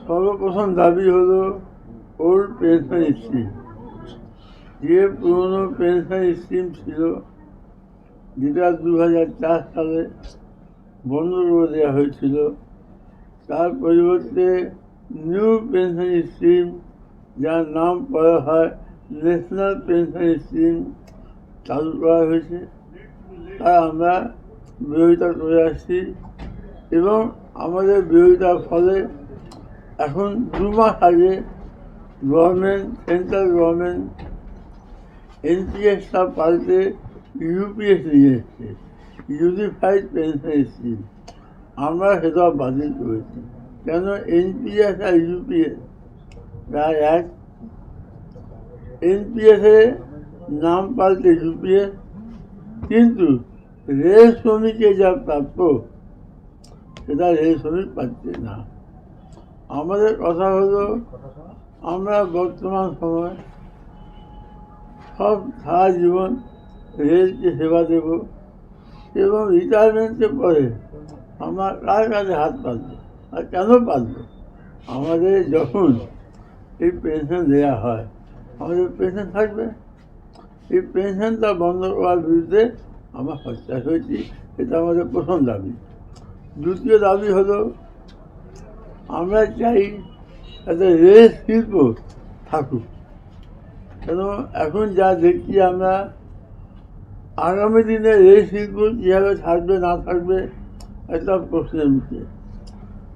সর্বপ্রথম দাবি হলো ওল্ড পেনশন স্কিম। যে পুরনো পেনশন স্কিম ছিল, যেটা 2004 সালে বন্ধ করে দেওয়া হয়েছিল, তার পরিবর্তে নিউ পেনশন স্কিম, যার নাম করা হয় ন্যাশনাল পেনশন স্কিম, চালু করা হয়েছে। তাই আমরা বিরোধিতা করে আসছি এবং আমাদের বিরোধিতার ফলে এখন 2 মাস আগে সেন্ট্রাল গভর্নমেন্ট এনপিএসটা পাল্টে ইউপিএস নিয়ে এসছে, ইউনিফাইড পেনশন স্কিম। আমরা সেটা বাতিল করেছি। কেন? এনপিএস আর ইউপিএস প্রায় এক। এনপিএসের নাম পাল্টে ইউপিএস, কিন্তু রেল শ্রমিকের যা প্রাপ্য সেটা রেল শ্রমিক পাচ্ছে না। আমাদের কথা হলো, আমরা বর্তমান সময় সারা জীবন রেলকে সেবা দেব এবং রিটায়ারমেন্টের পরে আমরা কার কাছে হাত পাতবো আর কেন পাতবো? আমাদের যখন এই পেনশন দেওয়া হয়, আমাদের পেনশন থাকবে। এই পেনশনটা বন্ধ করার বিরুদ্ধে আমরা সচ্চার হয়েছি। এটা আমাদের প্রথম দাবি। দ্বিতীয় দাবি হলো, আমরা চাই যাতে রেল শিল্প থাকুক। কেন? এখন যা দেখছি আমরা, আগামী দিনে রেল শিল্প কীভাবে থাকবে না থাকবে একটা প্রশ্নের মুখে।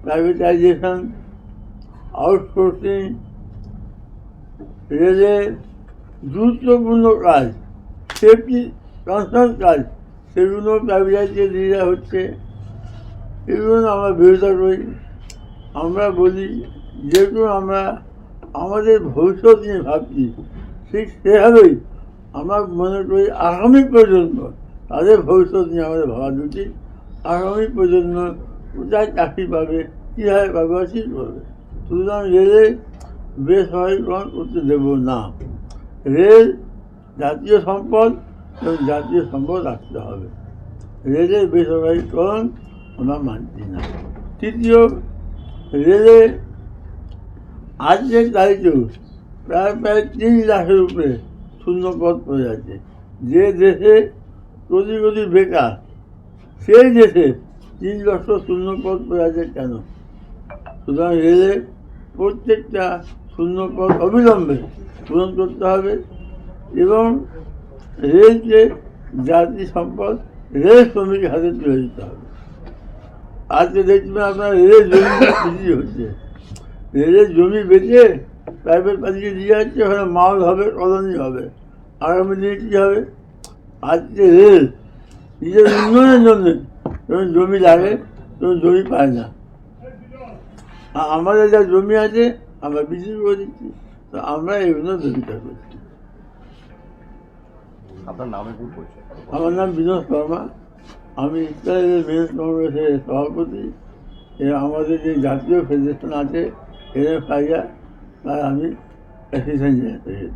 প্রাইভেটাইজেশন, আউটসোর্সিং, রেলের গুরুত্বপূর্ণ কাজ, সেফটি কনসার্ন কাজ, সেগুলো প্রাইভেটাইজে দিয়ে দেওয়া হচ্ছে। এগুলো আমরা বিরোধিতা করি। আমরা বলি, যেহেতু আমরা আমাদের ভবিষ্যৎ নিয়ে ভাবছি, ঠিক সেভাবেই আমরা মনে করি আগামী প্রজন্ম, তাদের ভবিষ্যৎ নিয়ে আমাদের ভাবা উচিত। আগামী প্রজন্ম কোথায় চাকরি পাবে, কীভাবে পাবে, কী করবে। সুতরাং রেলে বেসরকারিকরণ করতে দেব না। রেল জাতীয় সম্পদ এবং জাতীয় সম্পদ রাখতে হবে। রেলের বেসরকারিকরণ আমরা মানছি না। তৃতীয়, রেলে আজকের তারিখেও প্রায় 3 লাখের উপরে শূন্যপদ পড়ে আছে। যে দেশে কোটি কোটি বেকার, সেই দেশে 3 লক্ষ শূন্যপদ পড়ে আছে কেন? সুতরাং রেলে প্রত্যেকটা শূন্যপদ অবিলম্বে পূরণ করতে হবে এবং রেলকে জাতীয় সম্পদ রেল শ্রমিকের হাতে তুলে দিতে হবে। আজকে দেখবেন আপনার রেলের জমি বিক্রি হচ্ছে, রেলের জমি বেঁচে প্রাইভেট পার্টিকে দিয়ে যাচ্ছে, ওখানে মাল হবে, কলোনি হবে। আগামী দিনে কী হবে? আজকে রেল নিজের উন্নয়নের জন্য যখন জমি লাগে তখন জমি পায় না। আর আমাদের যা জমি আছে আমরা বিক্রি করে দিচ্ছি। তো আমরা এগুলো দাবিটা করছি। আপনার নামে ভুল করছে। আমার নাম বিনোদ শর্মা। আমি ইসরায়েলের মেহনত কংগ্রেসের সভাপতি এবং আমাদের যে জাতীয় ফেডারেশন আছে এনএফআইআর, তার আমি অ্যাসিস্ট্যান্ট জেনারেল।